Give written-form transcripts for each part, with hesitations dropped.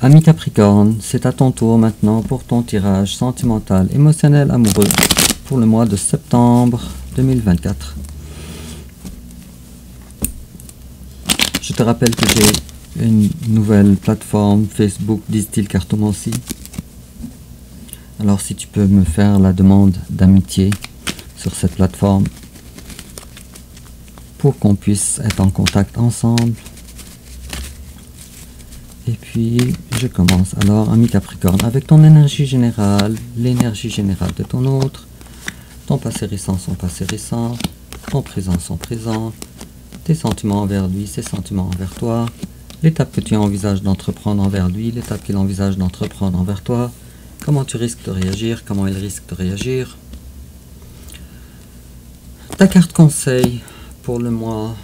Ami Capricorne, c'est à ton tour maintenant pour ton tirage sentimental, émotionnel, amoureux pour le mois de septembre 2024. Je te rappelle que j'ai une nouvelle plateforme Facebook Distil Cartomancie. Alors si tu peux me faire la demande d'amitié sur cette plateforme pour qu'on puisse être en contact ensemble. Et puis je commence. Alors ami Capricorne, avec ton énergie générale, l'énergie générale de ton autre, ton passé récent, son passé récent, ton présent, son présent, tes sentiments envers lui, ses sentiments envers toi, l'étape que tu envisages d'entreprendre envers lui, l'étape qu'il envisage d'entreprendre envers toi, comment tu risques de réagir, comment il risque de réagir. Ta carte conseil pour le mois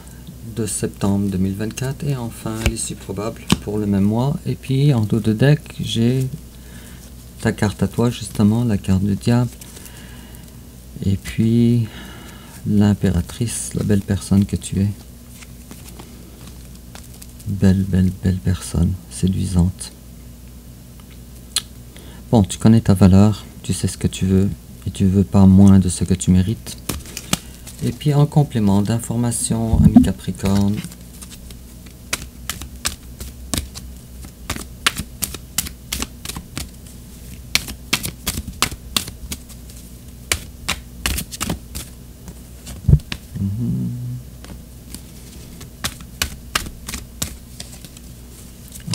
de septembre 2024 et enfin l'issue probable pour le même mois. Et puis en dos de deck, j'ai ta carte à toi justement, la carte du diable. Et puis l'impératrice, la belle personne que tu es. Belle personne, séduisante. Bon, tu connais ta valeur, tu sais ce que tu veux et tu veux pas moins de ce que tu mérites. Et puis en complément d'information, ami Capricorne,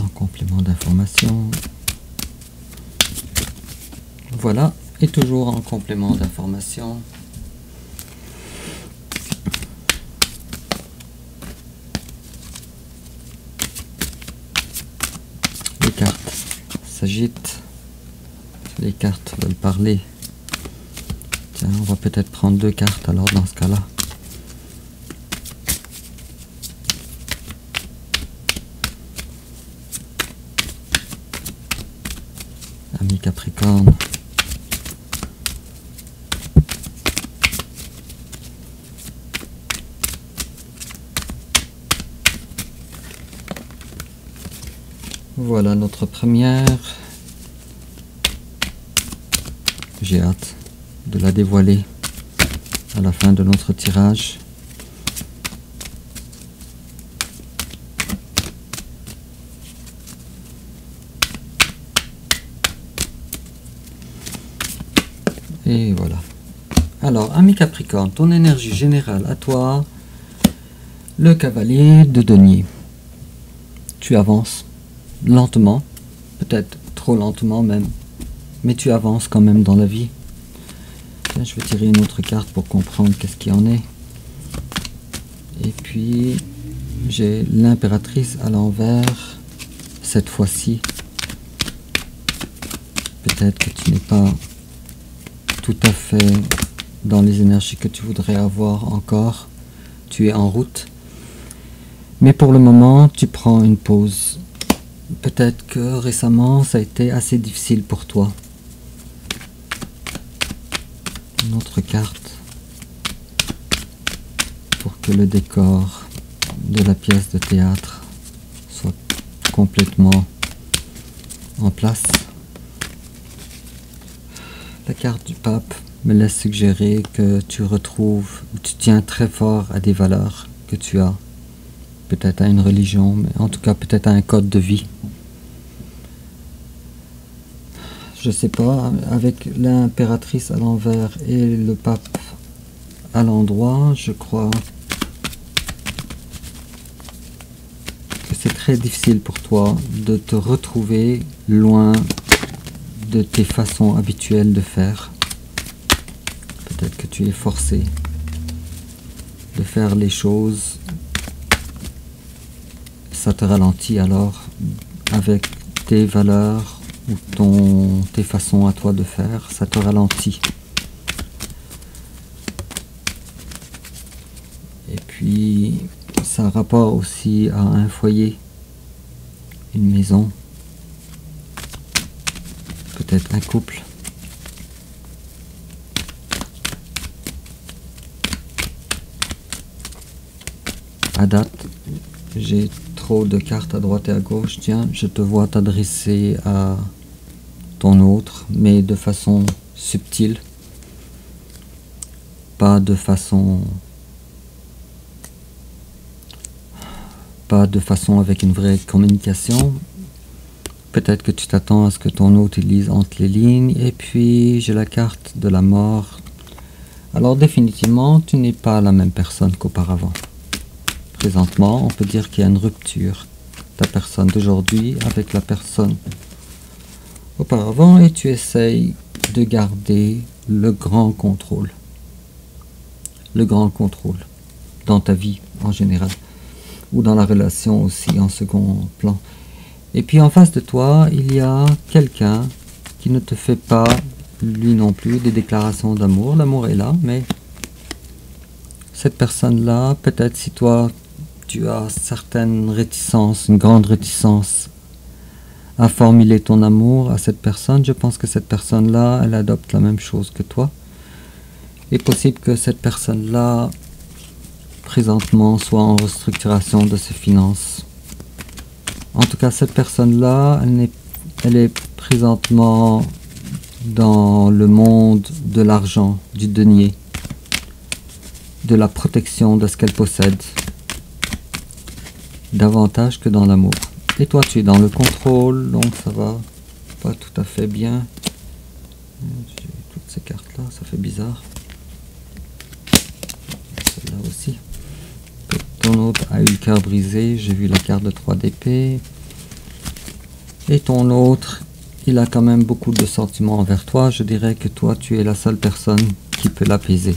en complément d'information, voilà, et toujours en complément d'information, les cartes s'agitent, les cartes veulent parler. Tiens, on va peut-être prendre deux cartes alors dans ce cas-là. Ami Capricorne. Voilà notre première. J'ai hâte de la dévoiler à la fin de notre tirage. Et voilà. Alors, ami Capricorne, ton énergie générale à toi, le cavalier de denier. Tu avances lentement, peut-être trop lentement même, mais tu avances quand même dans la vie. Tiens, je vais tirer une autre carte pour comprendre qu'est-ce qu'il y en est. Et puis, j'ai l'impératrice à l'envers, cette fois-ci. Peut-être que tu n'es pas tout à fait dans les énergies que tu voudrais avoir encore. Tu es en route. Mais pour le moment, tu prends une pause. Peut-être que récemment, ça a été assez difficile pour toi. Une autre carte pour que le décor de la pièce de théâtre soit complètement en place. La carte du pape me laisse suggérer que tu retrouves, ou tu tiens très fort à des valeurs que tu as. Peut-être à une religion, mais en tout cas peut-être à un code de vie. Je sais pas, avec l'impératrice à l'envers et le pape à l'endroit, je crois que c'est très difficile pour toi de te retrouver loin de tes façons habituelles de faire. Peut-être que tu es forcé de faire les choses. Ça te ralentit alors avec tes valeurs ou tes façons à toi de faire, ça te ralentit. Et puis ça a rapport aussi à un foyer, une maison, peut-être un couple. À date, j'ai trop de cartes à droite et à gauche. Tiens, je te vois t'adresser à ton autre, mais de façon subtile. Pas de façon avec une vraie communication. Peut-être que tu t'attends à ce que ton autre lise entre les lignes. Et puis, j'ai la carte de la mort. Alors, définitivement, tu n'es pas la même personne qu'auparavant. Présentement, on peut dire qu'il y a une rupture. Ta personne d'aujourd'hui avec la personne auparavant. Et tu essayes de garder le grand contrôle. Le grand contrôle dans ta vie en général. Ou dans la relation aussi en second plan. Et puis en face de toi, il y a quelqu'un qui ne te fait pas, lui non plus, des déclarations d'amour. L'amour est là, mais cette personne-là, peut-être si toi, tu as certaines réticences, une grande réticence à formuler ton amour à cette personne, je pense que cette personne-là, elle adopte la même chose que toi. Il est possible que cette personne-là, présentement, soit en restructuration de ses finances. En tout cas, cette personne-là, elle est présentement dans le monde de l'argent, du denier, de la protection de ce qu'elle possède, davantage que dans l'amour. Et toi, tu es dans le contrôle, donc ça va pas tout à fait bien. J'ai toutes ces cartes-là, ça fait bizarre. Celle-là aussi. Ton autre a eu le cœur brisé, j'ai vu la carte de 3 d'épée. Et ton autre, il a quand même beaucoup de sentiments envers toi. Je dirais que toi, tu es la seule personne qui peut l'apaiser.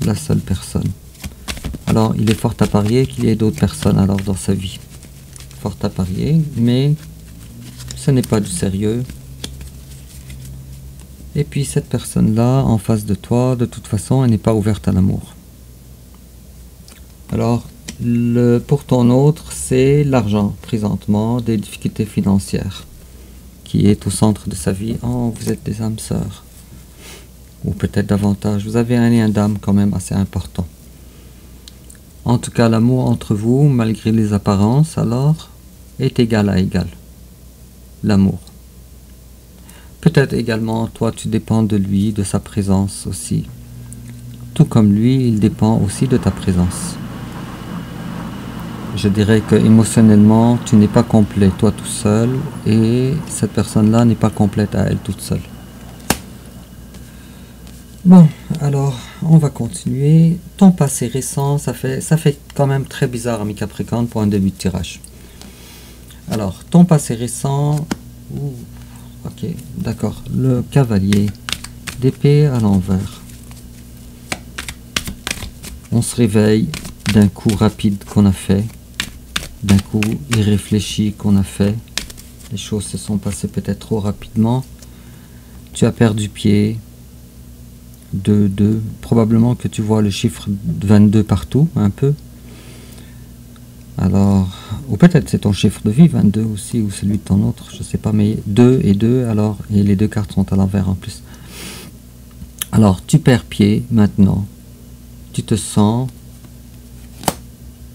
La seule personne. Alors, il est fort à parier qu'il y ait d'autres personnes alors dans sa vie. Fort à parier, mais ce n'est pas du sérieux. Et puis cette personne-là, en face de toi, de toute façon, elle n'est pas ouverte à l'amour. Alors, pour ton autre, c'est l'argent, présentement, des difficultés financières, qui est au centre de sa vie. Oh, vous êtes des âmes sœurs. Ou peut-être davantage. Vous avez un lien d'âme quand même assez important. En tout cas, l'amour entre vous, malgré les apparences, alors, est égal à égal. L'amour. Peut-être également, toi, tu dépends de lui, de sa présence aussi. Tout comme lui, il dépend aussi de ta présence. Je dirais que émotionnellement, tu n'es pas complet, toi tout seul, et cette personne-là n'est pas complète à elle toute seule. Bon, alors, on va continuer. Ton passé récent, ça fait quand même très bizarre, ami Capricorne, pour un début de tirage. Alors, ton passé récent... ok, d'accord. Le cavalier d'épée à l'envers. On se réveille d'un coup rapide qu'on a fait. D'un coup irréfléchi qu'on a fait. Les choses se sont passées peut-être trop rapidement. Tu as perdu pied. 2. Probablement que tu vois le chiffre 22 partout, un peu. Alors, ou peut-être c'est ton chiffre de vie, 22 aussi, ou celui de ton autre, je sais pas, mais 2 et 2, alors, et les deux cartes sont à l'envers en plus. Alors, tu perds pied maintenant. Tu te sens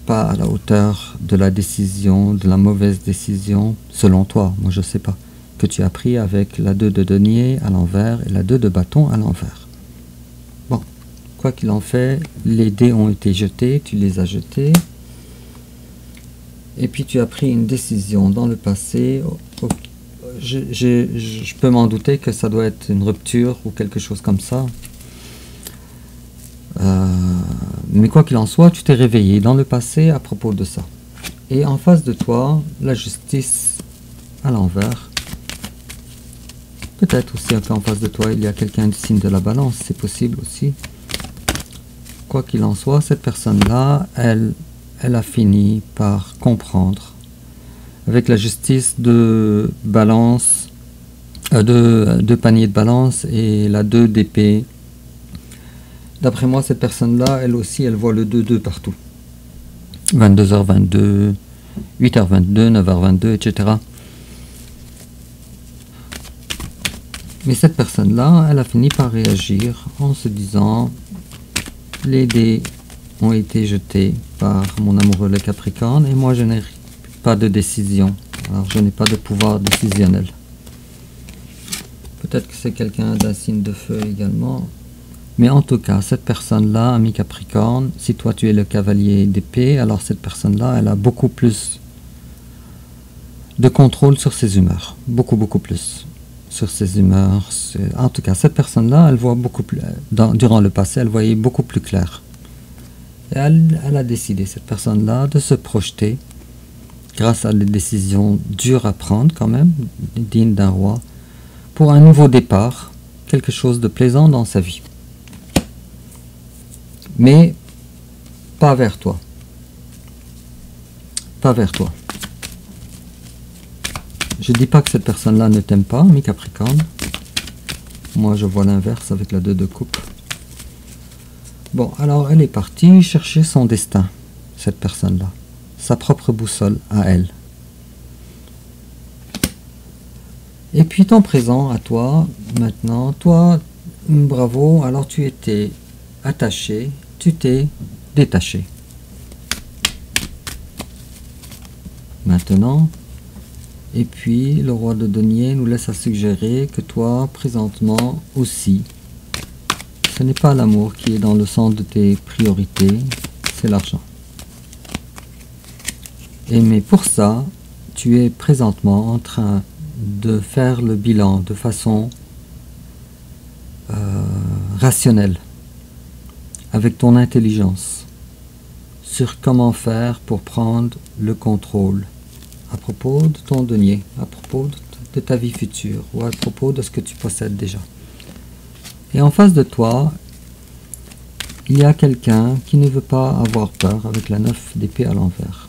pas à la hauteur de la décision, de la mauvaise décision, selon toi, moi je sais pas, que tu as pris avec la 2 de denier à l'envers et la 2 de bâton à l'envers. Bon, quoi qu'il en fait, les dés ont été jetés, tu les as jetés, et puis tu as pris une décision dans le passé. Je peux m'en douter que ça doit être une rupture ou quelque chose comme ça. Mais quoi qu'il en soit, tu t'es réveillé dans le passé à propos de ça. Et en face de toi, la justice à l'envers. Peut-être aussi un peu en face de toi, il y a quelqu'un du signe de la balance, c'est possible aussi. Quoi qu'il en soit, cette personne-là, elle a fini par comprendre. Avec la justice de balance, de panier de balance et la 2 d'épée. D'après moi, cette personne-là, elle aussi, elle voit le 2-2 partout. 22h22, 8h22, 9h22, etc. Mais cette personne-là, elle a fini par réagir en se disant, les dés ont été jetés par mon amoureux le Capricorne et moi je n'ai pas de décision. Alors je n'ai pas de pouvoir décisionnel. Peut-être que c'est quelqu'un d'un signe de feu également. Mais en tout cas, cette personne-là, ami Capricorne, si toi tu es le cavalier d'épée, alors cette personne-là, elle a beaucoup plus de contrôle sur ses humeurs. Beaucoup plus sur ses humeurs. En tout cas, cette personne-là, elle voit beaucoup plus... durant le passé, elle voyait beaucoup plus clair. Et elle a décidé, cette personne-là, de se projeter grâce à des décisions dures à prendre quand même, dignes d'un roi, pour un nouveau départ, quelque chose de plaisant dans sa vie. Mais pas vers toi. Pas vers toi. Je dis pas que cette personne-là ne t'aime pas, mi Capricorne. Moi, je vois l'inverse avec la 2 de coupe. Bon, alors elle est partie chercher son destin, cette personne-là. Sa propre boussole à elle. Et puis ton présent à toi, maintenant, toi, bravo, alors tu étais attaché, tu t'es détaché. Maintenant, et puis le roi de denier nous laisse à suggérer que toi, présentement aussi, ce n'est pas l'amour qui est dans le centre de tes priorités, c'est l'argent. Et mais pour ça, tu es présentement en train de faire le bilan de façon rationnelle, avec ton intelligence, sur comment faire pour prendre le contrôle à propos de ton denier, à propos de ta vie future, ou à propos de ce que tu possèdes déjà. Et en face de toi, il y a quelqu'un qui ne veut pas avoir peur avec la 9 d'épée à l'envers.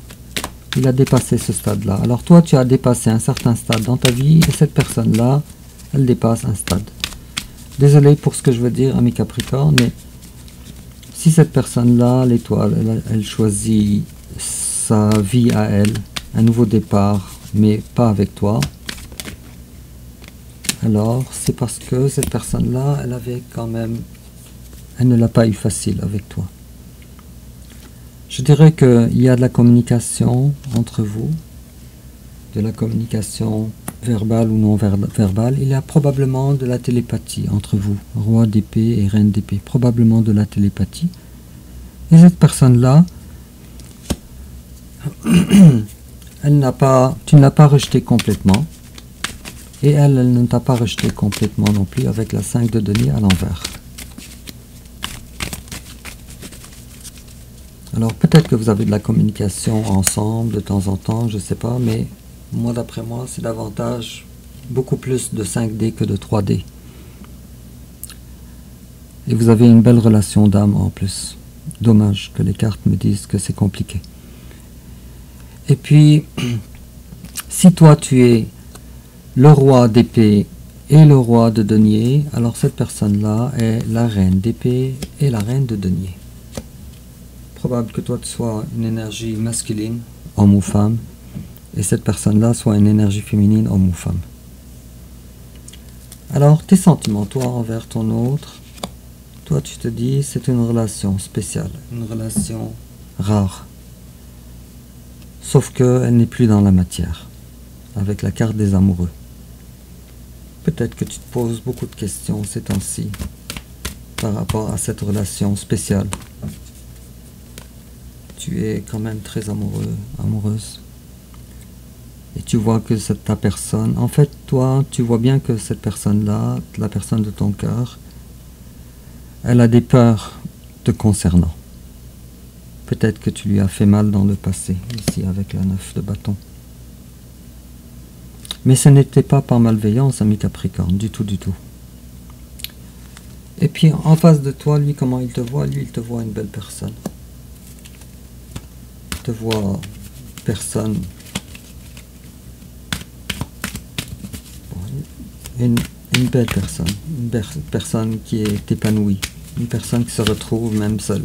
Il a dépassé ce stade-là. Alors toi, tu as dépassé un certain stade dans ta vie, et cette personne-là, elle dépasse un stade. Désolé pour ce que je veux dire, ami Capricorne, mais si cette personne-là, l'étoile, elle choisit sa vie à elle, un nouveau départ, mais pas avec toi, alors c'est parce que cette personne-là, elle avait quand même, elle ne l'a pas eu facile avec toi. Je dirais qu'il y a de la communication entre vous, de la communication verbale ou non verbale. Il y a probablement de la télépathie entre vous, roi d'épée et reine d'épée, probablement de la télépathie. Et cette personne-là, tu ne l'as pas rejetée complètement, et elle ne t'a pas rejeté complètement non plus avec la 5 de denier à l'envers. Alors peut-être que vous avez de la communication ensemble de temps en temps, je ne sais pas, mais moi d'après moi c'est davantage beaucoup plus de 5D que de 3D. Et vous avez une belle relation d'âme en plus. Dommage que les cartes me disent que c'est compliqué. Et puis, si toi tu es le roi d'épée et le roi de denier, alors cette personne-là est la reine d'épée et la reine de denier. Probable que toi tu sois une énergie masculine, homme ou femme, et cette personne-là soit une énergie féminine, homme ou femme. Alors, tes sentiments, toi envers ton autre, toi tu te dis c'est une relation spéciale, une relation rare. Sauf qu'elle n'est plus dans la matière, avec la carte des amoureux. Peut-être que tu te poses beaucoup de questions ces temps-ci par rapport à cette relation spéciale. Tu es quand même très amoureux, amoureuse. Et tu vois que c'est ta personne. En fait, toi, tu vois bien que cette personne-là, la personne de ton cœur, elle a des peurs te concernant. Peut-être que tu lui as fait mal dans le passé, ici avec la 9 de bâton. Mais ce n'était pas par malveillance, ami Capricorne, du tout, du tout. Et puis, en face de toi, lui, comment il te voit? Lui, il te voit une belle personne. Il te voit personne. Une belle personne. Une personne qui est épanouie. Une personne qui se retrouve même seule.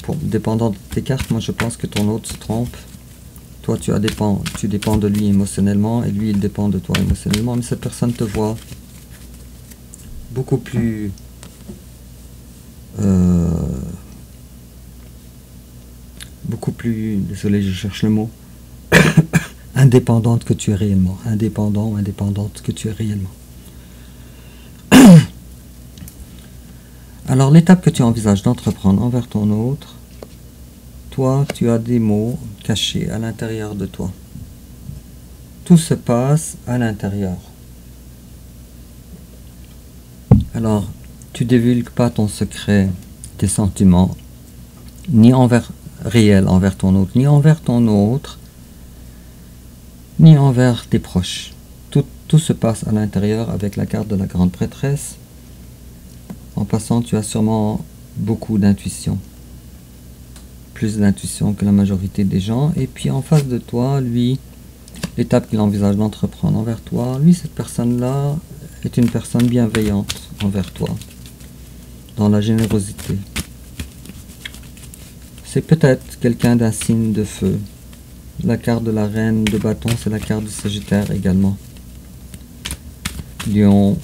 Bon, dépendant de tes cartes, moi je pense que ton autre se trompe. Toi, tu dépends de lui émotionnellement et lui, il dépend de toi émotionnellement. Mais cette personne te voit beaucoup plus beaucoup plus, désolé, je cherche le mot, indépendante que tu es réellement, indépendant ou indépendante que tu es réellement. Alors l'étape que tu envisages d'entreprendre envers ton autre, toi tu as des mots cachés à l'intérieur de toi. Tout se passe à l'intérieur. Alors tu divulgues pas ton secret, tes sentiments, ni réels envers ton autre, ni envers tes proches. Tout se passe à l'intérieur avec la carte de la grande prêtresse. En passant, tu as sûrement beaucoup d'intuition. Plus d'intuition que la majorité des gens. Et puis en face de toi, lui, l'étape qu'il envisage d'entreprendre envers toi, lui, cette personne-là est une personne bienveillante envers toi. Dans la générosité. C'est peut-être quelqu'un d'un signe de feu. La carte de la reine de bâton, c'est la carte du Sagittaire également. Lion,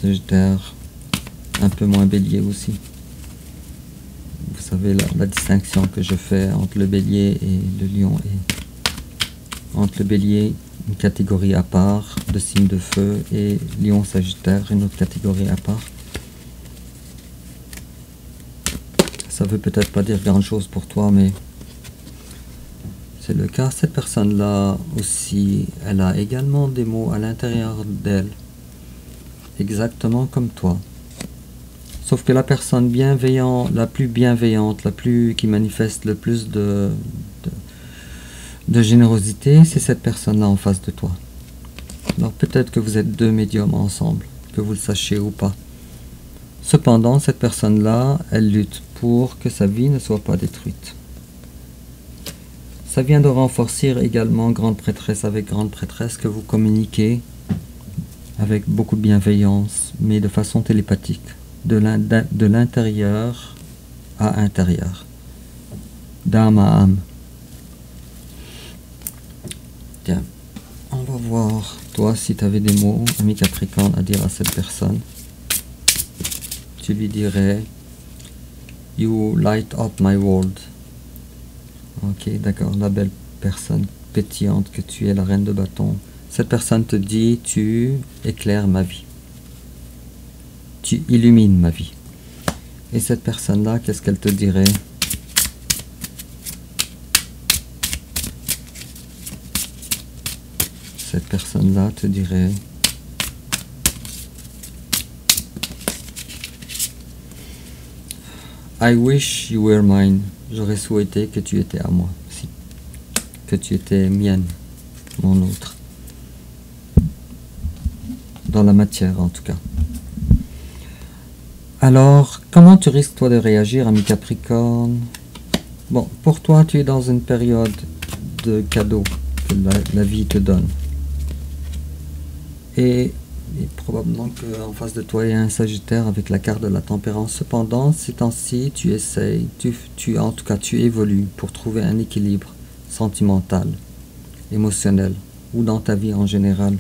Sagittaire, un peu moins Bélier aussi. Vous savez la distinction que je fais entre le Bélier et le Lion. Et entre le Bélier, une catégorie à part de signes de feu, et Lion, Sagittaire, une autre catégorie à part. Ça veut peut-être pas dire grand chose pour toi, mais c'est le cas. Cette personne-là aussi, elle a également des mots à l'intérieur d'elle, exactement comme toi. Sauf que la personne bienveillante, la plus bienveillante, qui manifeste le plus de générosité, c'est cette personne-là en face de toi. Alors peut-être que vous êtes deux médiums ensemble, que vous le sachiez ou pas. Cependant, cette personne-là, elle lutte pour que sa vie ne soit pas détruite. Ça vient de renforcer également Grande Prêtresse avec Grande Prêtresse, que vous communiquez avec beaucoup de bienveillance, mais de façon télépathique, de l'intérieur à intérieur, d'âme à âme. Tiens, on va voir, toi, si tu avais des mots, ami Capricorne, à dire à cette personne. Tu lui dirais « You light up my world ». Ok, d'accord, la belle personne pétillante que tu es, la reine de bâton. Cette personne te dit « Tu éclaires ma vie. Tu illumines ma vie ». Et cette personne-là, qu'est-ce qu'elle te dirait? Cette personne-là te dirait I wish you were mine. J'aurais souhaité que tu étais à moi aussi. Que tu étais mienne, mon autre. Dans la matière en tout cas. Alors, comment tu risques toi de réagir, ami Capricorne? Bon, pour toi, tu es dans une période de cadeaux que la vie te donne. Et probablement qu'en face de toi, il y a un Sagittaire avec la carte de la tempérance. Cependant, ces temps-ci, tu essayes, en tout cas, tu évolues pour trouver un équilibre sentimental, émotionnel, ou dans ta vie en général.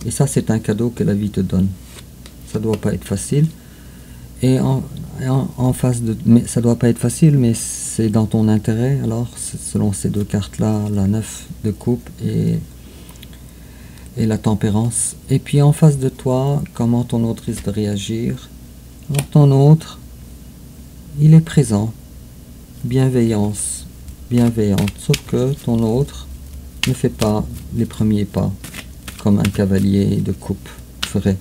Et ça, c'est un cadeau que la vie te donne. Ça doit pas être facile. Et en face de... Mais ça doit pas être facile, mais c'est dans ton intérêt. Alors, selon ces deux cartes-là, la 9 de coupe et la tempérance. Et puis en face de toi, comment ton autre risque de réagir? Alors ton autre, il est présent, bienveillante, sauf que ton autre ne fait pas les premiers pas comme un cavalier de coupe ferait.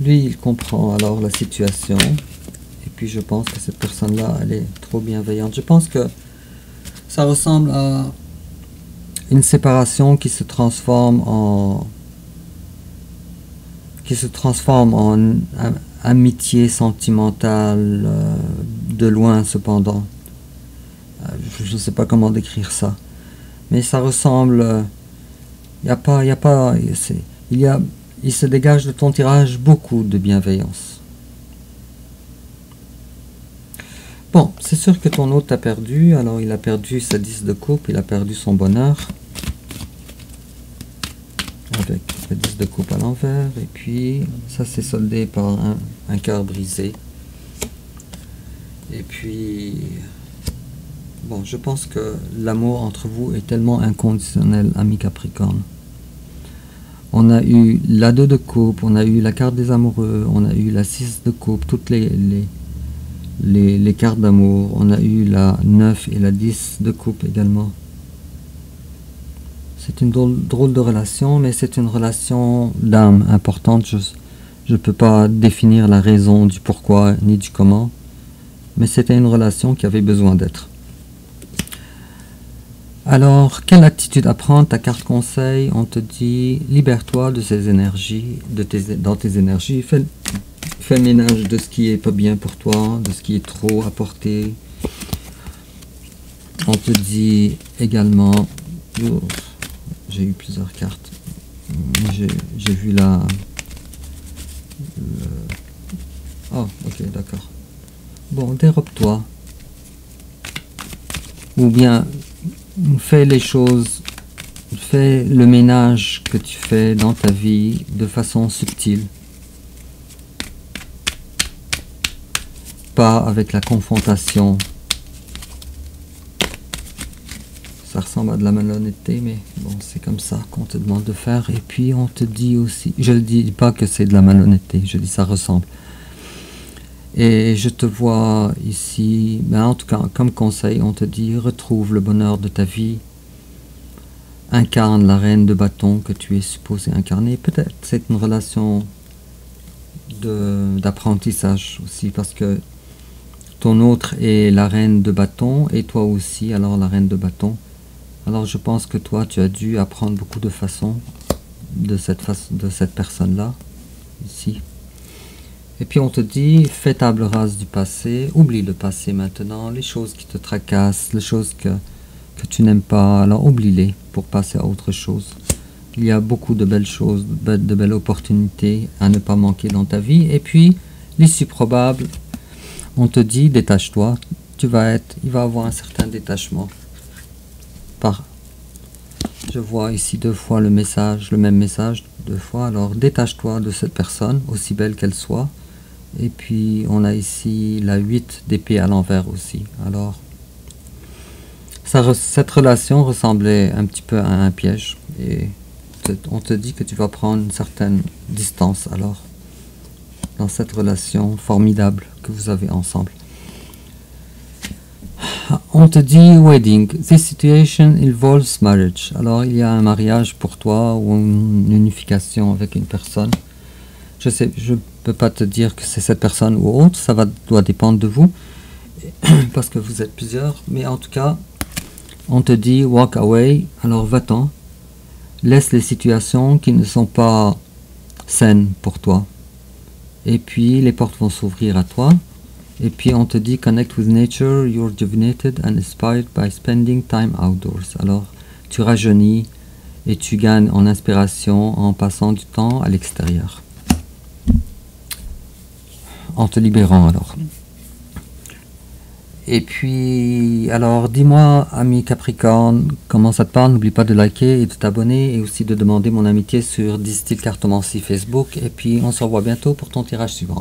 Lui, il comprend alors la situation, et puis je pense que cette personne-là, elle est trop bienveillante. Je pense que ça ressemble à une séparation qui se transforme en amitié sentimentale, de loin cependant. Je ne sais pas comment décrire ça, mais ça ressemble. Il se dégage de ton tirage beaucoup de bienveillance. Bon, c'est sûr que ton autre a perdu, alors il a perdu sa 10 de coupe, il a perdu son bonheur. Avec Le 10 de coupe à l'envers. Et puis, ça c'est soldé par un cœur brisé. Et puis, bon, je pense que l'amour entre vous est tellement inconditionnel, ami Capricorne. On a eu la 2 de coupe, on a eu la carte des amoureux, on a eu la 6 de coupe, toutes les cartes d'amour. On a eu la 9 et la 10 de coupe également. C'est une drôle de relation, mais c'est une relation d'âme importante. Je ne peux pas définir la raison du pourquoi ni du comment, mais c'était une relation qui avait besoin d'être. Alors, quelle attitude à prendre? Ta carte conseil, on te dit, libère-toi de ces énergies, dans tes énergies, fais le ménage de ce qui est pas bien pour toi, de ce qui est trop à porter. On te dit également, j'ai eu plusieurs cartes, j'ai vu oh, ok, d'accord. Bon, dérobe-toi. Ou bien, fais les choses, fais le ménage que tu fais dans ta vie de façon subtile. Pas avec la confrontation. Ça ressemble à de la malhonnêteté, mais bon, c'est comme ça qu'on te demande de faire. Et puis on te dit aussi, je ne dis pas que c'est de la malhonnêteté, je dis ça ressemble. Et je te vois ici, ben en tout cas, comme conseil, on te dit, retrouve le bonheur de ta vie, incarne la reine de bâton que tu es supposé incarner. Peut-être c'est une relation d'apprentissage aussi, parce que ton autre est la reine de bâton, et toi aussi, alors la reine de bâton. Alors je pense que toi, tu as dû apprendre beaucoup de façons de cette personne-là, ici. Et puis on te dit, fais table rase du passé, oublie le passé maintenant, les choses qui te tracassent, les choses que tu n'aimes pas, alors oublie-les pour passer à autre chose. Il y a beaucoup de belles choses, de belles opportunités à ne pas manquer dans ta vie. Et puis, l'issue probable, on te dit, détache-toi, il va avoir un certain détachement. Je vois ici 2 fois le même message, 2 fois, alors détache-toi de cette personne, aussi belle qu'elle soit. Et puis on a ici la 8 d'épée à l'envers aussi. Alors cette relation ressemblait un petit peu à un piège. Et on te dit que tu vas prendre une certaine distance alors dans cette relation formidable que vous avez ensemble. On te dit wedding. This situation involves marriage. Alors il y a un mariage pour toi ou une unification avec une personne. Je peux pas te dire que c'est cette personne ou autre, ça doit dépendre de vous, parce que vous êtes plusieurs, mais en tout cas, on te dit walk away, alors va-t'en, laisse les situations qui ne sont pas saines pour toi, et puis les portes vont s'ouvrir à toi, et puis on te dit connect with nature, you're rejuvenated and inspired by spending time outdoors, alors tu rajeunis et tu gagnes en inspiration en passant du temps à l'extérieur. En te libérant alors. Et puis, alors dis-moi, ami Capricorne, comment ça te parle? N'oublie pas de liker et de t'abonner et aussi de demander mon amitié sur Distil Cartomancie Facebook. Et puis, on se revoit bientôt pour ton tirage suivant.